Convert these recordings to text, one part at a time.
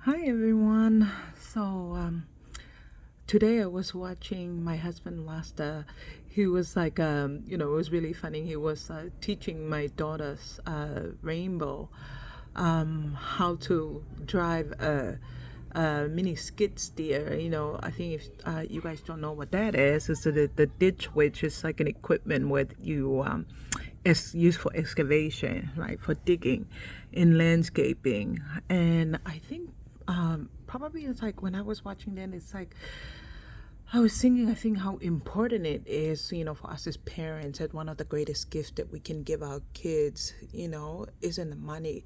Hi everyone. Today I was watching my husband last. He was like, it was really funny. He was teaching my daughter's Rainbow how to drive a mini skid steer. I think if you guys don't know what that is the ditch witch is like an equipment where it's used for excavation, right, for digging in landscaping. And I think probably it's like when I was watching that, it's like I was thinking, I think how important it is, for us as parents, that one of the greatest gifts that we can give our kids, isn't the money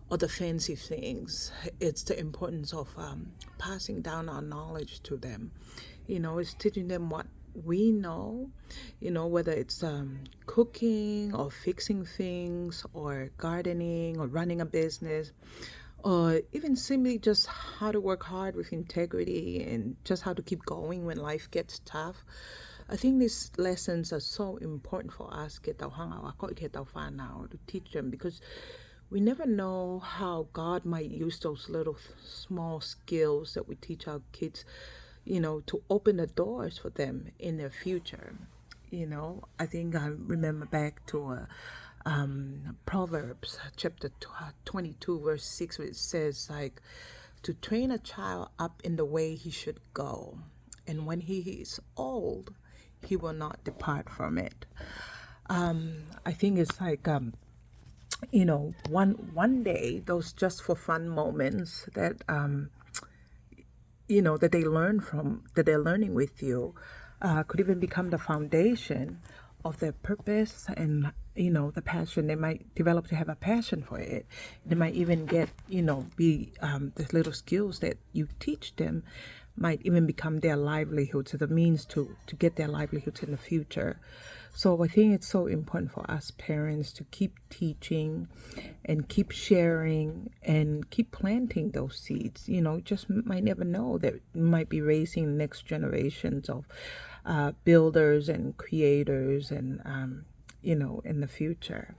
or the fancy things. It's the importance of passing down our knowledge to them. It's teaching them what we know, whether it's cooking or fixing things or gardening or running a business or even simply just how to work hard with integrity and just how to keep going when life gets tough. I think these lessons are so important for us to teach them, because we never know how God might use those little small skills that we teach our kids, to open the doors for them in their future. I think I remember back to Proverbs chapter 22, verse 6, where it says, like, to train a child up in the way he should go, and when he is old, he will not depart from it. I think it's like, one day, those just for fun moments that they learn from, that they're learning with you, could even become the foundation of their purpose and, the passion. They might develop to have a passion for it. They might even get, be the little skills that you teach them might even become their livelihoods, so the means to get their livelihoods in the future. So I think it's so important for us parents to keep teaching and keep sharing and keep planting those seeds. Just might never know that you might be raising next generations of builders and creators and, in the future.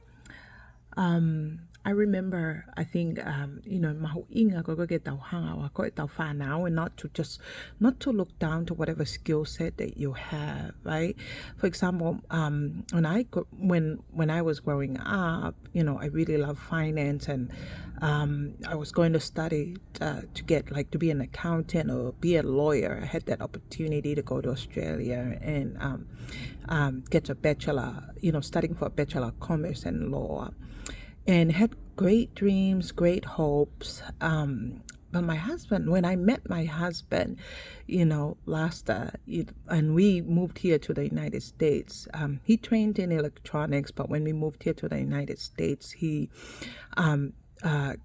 I remember, I think, mahuinga ko get tau hanga ko tau whanau, and not to look down to whatever skill set that you have, right? For example, when I was growing up, I really loved finance, and I was going to study to get to be an accountant or be a lawyer. I had that opportunity to go to Australia and get a bachelor, studying for a bachelor of commerce and law, and had great dreams, great hopes. But my husband, when I met my husband, last, and we moved here to the United States, he trained in electronics, but when we moved here to the United States, he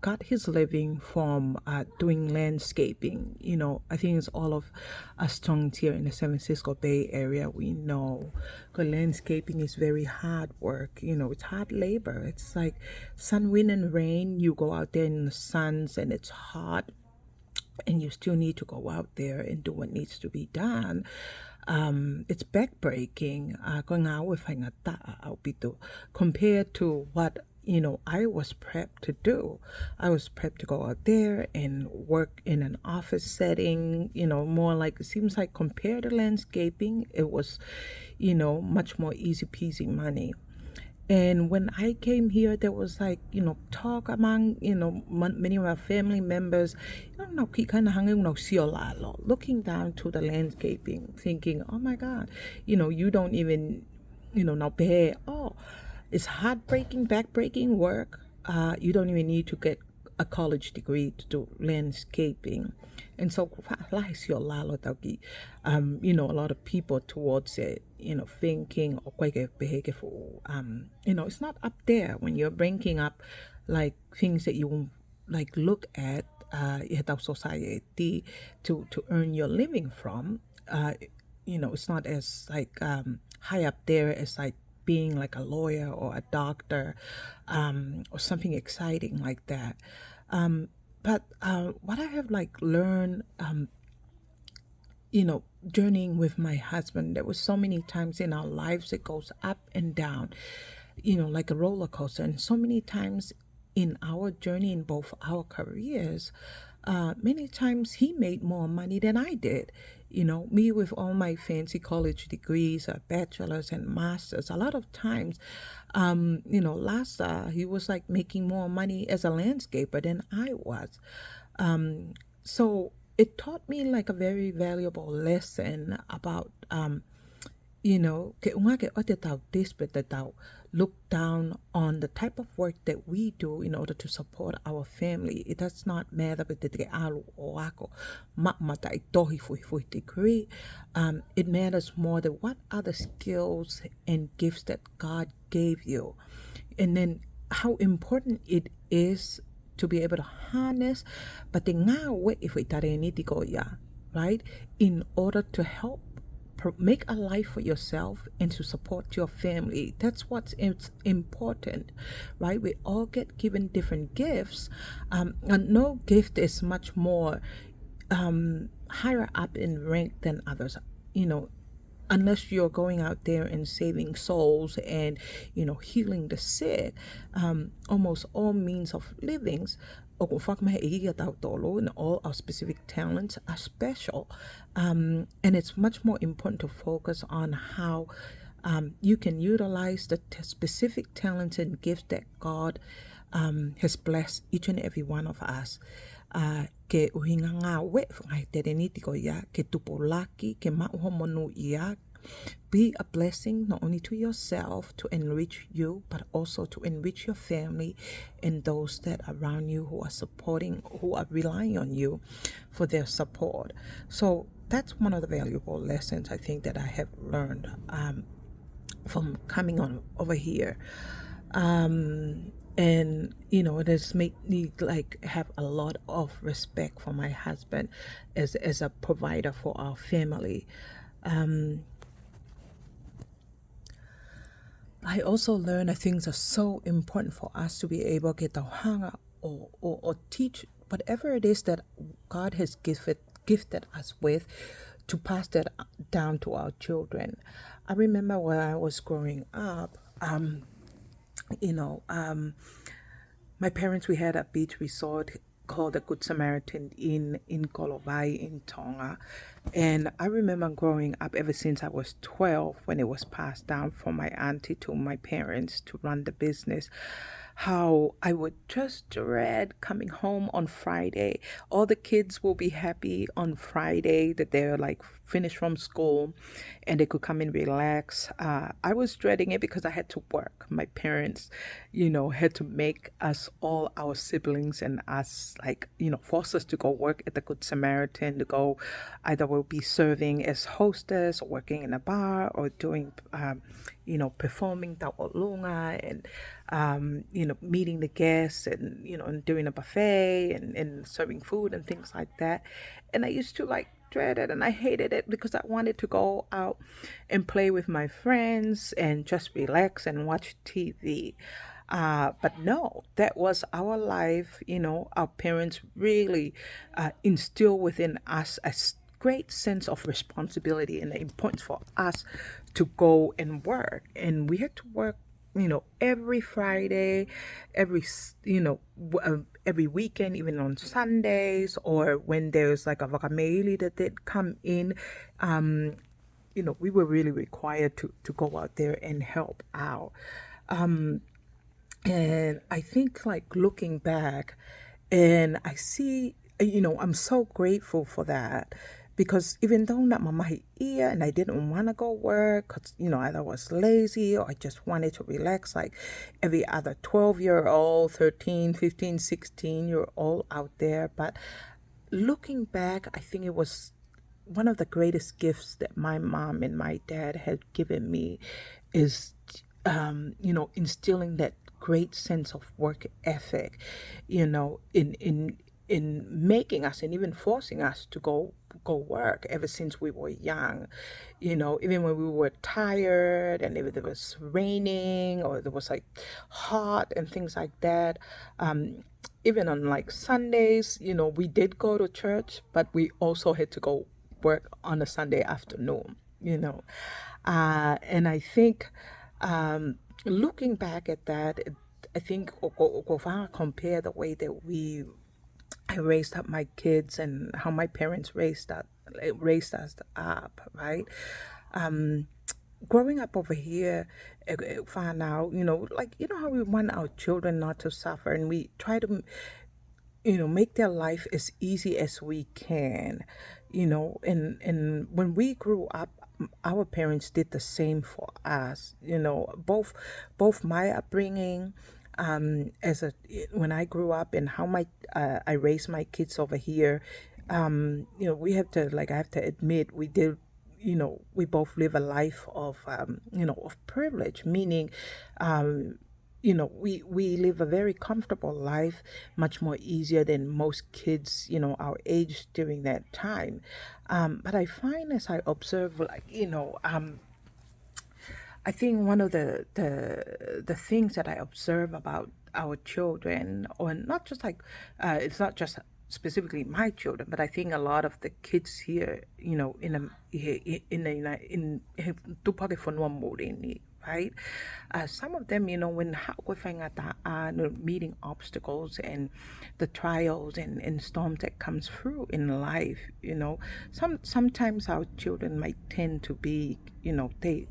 got his living from doing landscaping. I think it's all of us tongues here in the San Francisco Bay Area. We know because landscaping is very hard work. It's hard labor. It's like sun, wind, and rain. You go out there in the suns and it's hot, and you still need to go out there and do what needs to be done. It's backbreaking compared to what I was prepped to do. I was prepped to go out there and work in an office setting, more like, it seems like compared to landscaping, it was, much more easy peasy money. And when I came here, there was like, talk among, many of our family members, looking down to the landscaping, thinking, oh my God, you don't even, now bear, oh, it's heartbreaking, backbreaking work. You don't even need to get a college degree to do landscaping. And so, a lot of people towards it, thinking, it's not up there when you're bringing up like things that you like look at society to earn your living from. It's not as like high up there as like being like a lawyer or a doctor, or something exciting like that. But what I have like learned, journeying with my husband, there was so many times in our lives it goes up and down, like a roller coaster. And so many times in our journey in both our careers, many times he made more money than I did. Me with all my fancy college degrees, bachelor's and master's, a lot of times, last he was like making more money as a landscaper than I was. So it taught me like a very valuable lesson about ke unga ke o te tau desperate te tau look down on the type of work that we do in order to support our family. It does not matter with te alu o ako mata I tohi fui degree. It matters more than what other skills and gifts that God gave you. And then how important it is to be able to harness, but the ngā we if we tare ni tiko ya, right? In order to help make a life for yourself and to support your family. That's what's important, right? We all get given different gifts, and no gift is much more higher up in rank than others. You know, unless you're going out there and saving souls and healing the sick, almost all means of livings and all our specific talents are special, and it's much more important to focus on how you can utilize the specific talents and gifts that God has blessed each and every one of us. Ke uhinga ngā we whangai tere ni tiko ia, ke tupo laki, ke mauho monu ia. Be a blessing not only to yourself to enrich you, but also to enrich your family and those that are around you who are relying on you for their support. So that's one of the valuable lessons I think that I have learned from coming on over here. And it has made me like have a lot of respect for my husband as a provider for our family. I also learned that things are so important for us to be able to get the hanga or teach whatever it is that God has gifted us with, to pass that down to our children. I remember when I was growing up, my parents, we had a beach resort called the Good Samaritan in Kolovai in Tonga. And I remember growing up ever since I was 12 when it was passed down from my auntie to my parents to run the business, how I would just dread coming home on Friday. All the kids will be happy on Friday that they're like finished from school and they could come and relax. I was dreading it because I had to work. My parents, had to make us, all our siblings and us, force us to go work at the Good Samaritan, to go either we'll be serving as hostess or working in a bar or doing, performing ta'olunga and, meeting the guests and, and doing a buffet and serving food and things like that. And I used to dread it and I hated it because I wanted to go out and play with my friends and just relax and watch TV. But no, that was our life. Our parents really instill within us a great sense of responsibility and the importance for us to go and work. And we had to work, every Friday, every weekend, even on Sundays, or when there's like a wakameili that did come in. We were really required to go out there and help out. And I think looking back and I see, I'm so grateful for that, because even though not mamahi ia and I didn't want to go work because, either I was lazy or I just wanted to relax like every other 12-year-old, 13, 15, 16-year-old out there. But looking back, I think it was one of the greatest gifts that my mom and my dad had given me is, instilling that great sense of work ethic, in making us and even forcing us to go work ever since we were young. Even when we were tired and if it was raining or there was hot and things like that. Even on Sundays, we did go to church, but we also had to go work on a Sunday afternoon, and I think looking back at that, I think compare the way that we I raised up my kids and how my parents raised us up, right? Um, Growing up over here, find out, like, how we want our children not to suffer, and we try to, make their life as easy as we can, and when we grew up, our parents did the same for us, both my upbringing, as a when I grew up, and how my I raised my kids over here. We have to, like, I have to admit, we did, we both live a life of, of privilege, meaning, we live a very comfortable life, much more easier than most kids, our age during that time. But I find, as I observe, like, I think one of the things that I observe about our children, or not just like, it's not just specifically my children, but I think a lot of the kids here, in the in Tupake Whanua Morini, right? Some of them, when meeting obstacles and the trials and storms that comes through in life, sometimes our children might tend to be, they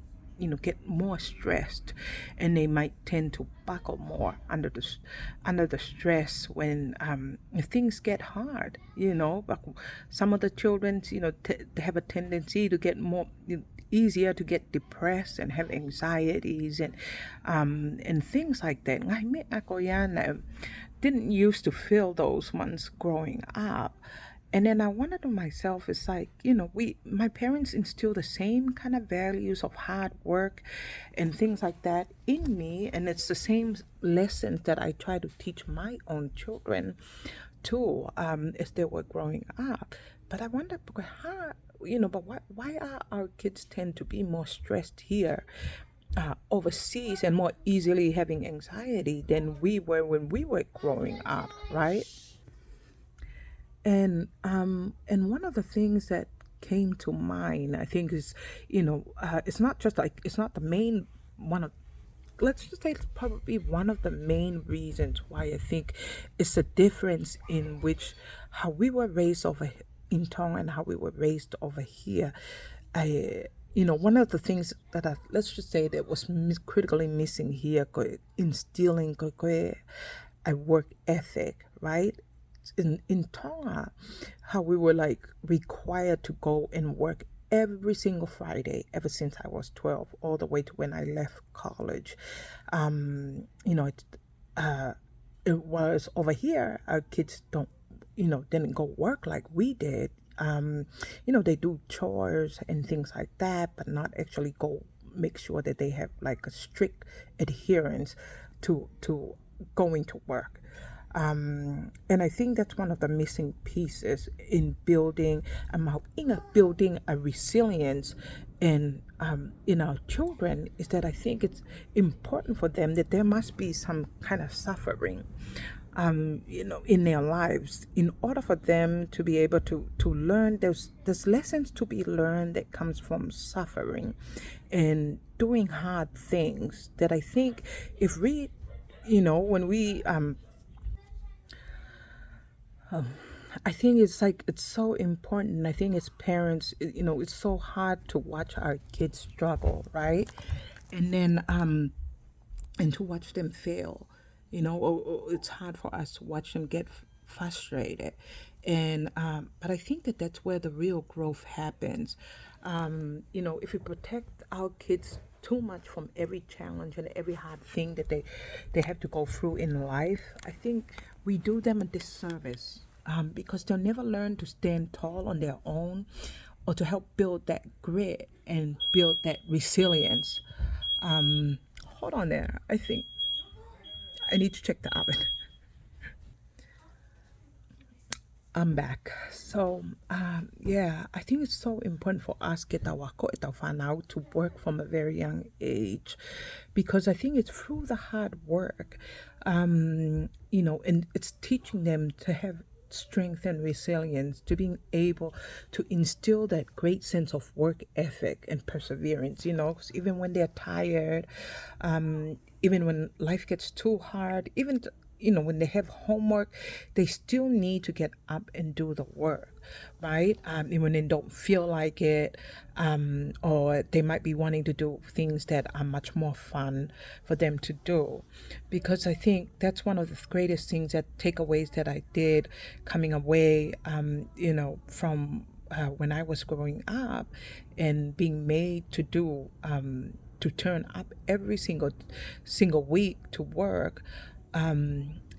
get more stressed, and they might tend to buckle more under the stress when, things get hard. But some of the children, they have a tendency to get more, easier to get depressed and have anxieties, and things like that. Ngai me ako yan, didn't used to feel those ones growing up. And then I wondered to myself, it's like, my parents instilled the same kind of values of hard work and things like that in me. And it's the same lessons that I try to teach my own children too, as they were growing up. But I wonder, how, but why are our kids tend to be more stressed here, overseas, and more easily having anxiety than we were when we were growing up, right? And one of the things that came to mind, I think, is, it's not just like, it's not the main one of, let's just say, it's probably one of the main reasons why I think it's a difference in which how we were raised over in Tonga and how we were raised over here. One of the things that let's just say, that was critically missing here, instilling a work ethic, right? In Tonga, how we were like required to go and work every single Friday ever since I was 12, all the way to when I left college. Um, you know, it, uh, it was over here, our kids don't, didn't go work like we did. They do chores and things like that, but not actually go make sure that they have like a strict adherence to going to work. And I think that's one of the missing pieces in building, building a resilience in our children, is that I think it's important for them that there must be some kind of suffering, in their lives, in order for them to be able to learn. There's lessons to be learned that comes from suffering and doing hard things, that I think, if we, when we I think it's like, it's so important. I think as parents, it's so hard to watch our kids struggle, right? And then and to watch them fail, or it's hard for us to watch them get frustrated. And but I think that that's where the real growth happens. If we protect our kids too much from every challenge and every hard thing that they have to go through in life, I think we do them a disservice, because they'll never learn to stand tall on their own, or to help build that grit and build that resilience. Hold on there. I think I need to check the oven. I'm back. So, yeah, I think it's so important for us, get our wako, get our whanau, to work from a very young age, because I think it's through the hard work, and it's teaching them to have strength and resilience, to being able to instill that great sense of work ethic and perseverance, 'cause even when they're tired, even when life gets too hard, even when they have homework, they still need to get up and do the work, right? And when they don't feel like it, or they might be wanting to do things that are much more fun for them to do. Because I think that's one of the greatest things, that takeaways that I did coming away, from when I was growing up and being made to do, to turn up every single week to work,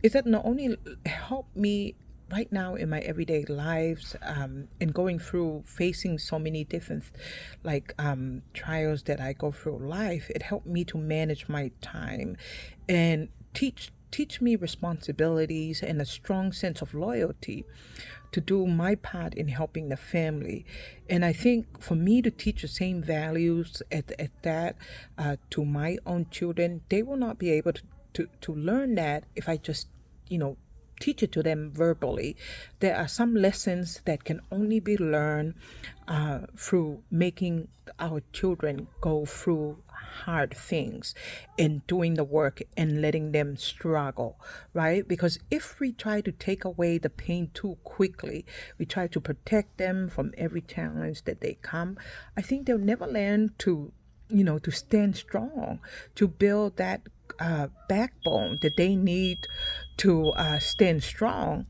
is that not only help me right now in my everyday lives, and going through facing so many different trials that I go through life, it helped me to manage my time and teach me responsibilities and a strong sense of loyalty to do my part in helping the family. And I think for me to teach the same values at that, to my own children, they will not be able to learn that if I just, teach it to them verbally. There are some lessons that can only be learned through making our children go through hard things and doing the work and letting them struggle, right? Because if we try to take away the pain too quickly, we try to protect them from every challenge that they come, I think they'll never learn to stand strong, to build that backbone that they need to stand strong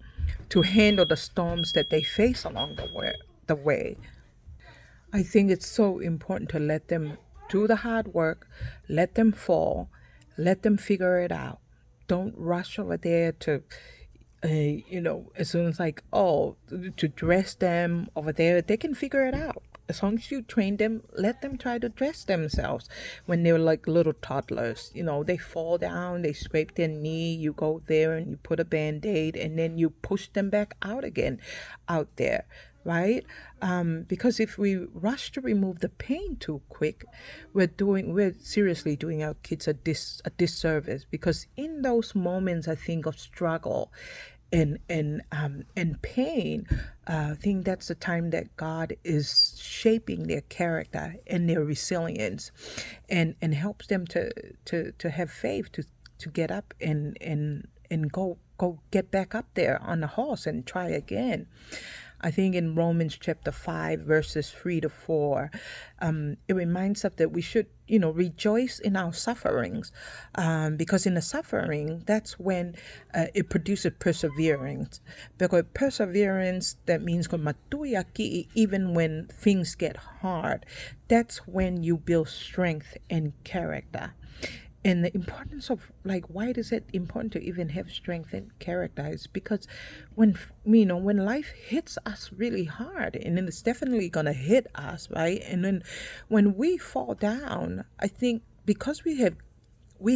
to handle the storms that they face along the way. I think it's so important to let them do the hard work, let them fall, let them figure it out. Don't rush over there to, as soon as to dress them over there, they can figure it out. As long as you train them, let them try to dress themselves when they're like little toddlers. They fall down, they scrape their knee, you go there and you put a band-aid and then you push them back out again out there, right? Because if we rush to remove the pain too quick, we're seriously doing our kids a disservice. Because in those moments, I think, of struggle and pain, I think that's the time that God is shaping their character and their resilience, and helps them to have faith to get up and go get back up there on the horse and try again. I think in Romans chapter 5, verses 3 to 4, it reminds us that we should, rejoice in our sufferings, because in the suffering, that's when it produces perseverance. Because perseverance, that means kung matuyaki, even when things get hard, that's when you build strength and character. And the importance of, why is it important to even have strength and character, is because when life hits us really hard, and then it's definitely gonna hit us, right? And then when we fall down, I think because we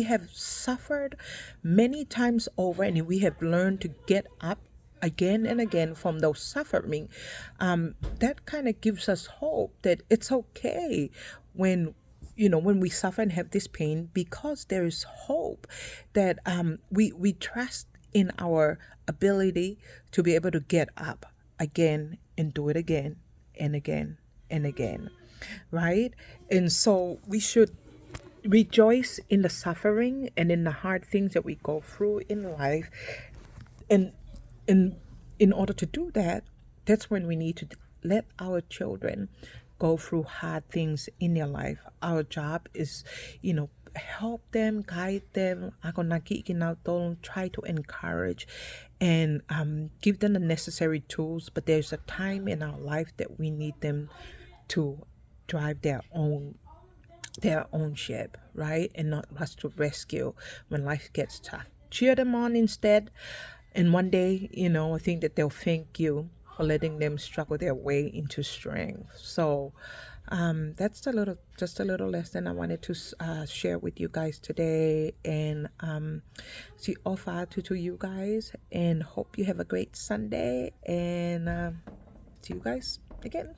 have suffered many times over, and we have learned to get up again and again from those suffering, that kind of gives us hope that it's okay when when we suffer and have this pain, because there is hope that we trust in our ability to be able to get up again and do it again and again and again, right? And so we should rejoice in the suffering and in the hard things that we go through in life. And in order to do that, that's when we need to let our children go through hard things in their life. Our job is, help them, guide them, try to encourage and give them the necessary tools. But there's a time in our life that we need them to drive their own ship, right? And not us to rescue when life gets tough. Cheer them on instead. And one day, I think that they'll thank you for letting them struggle their way into strength. So that's just a little lesson I wanted to share with you guys today. And see offer to you guys, and hope you have a great Sunday. And see you guys again.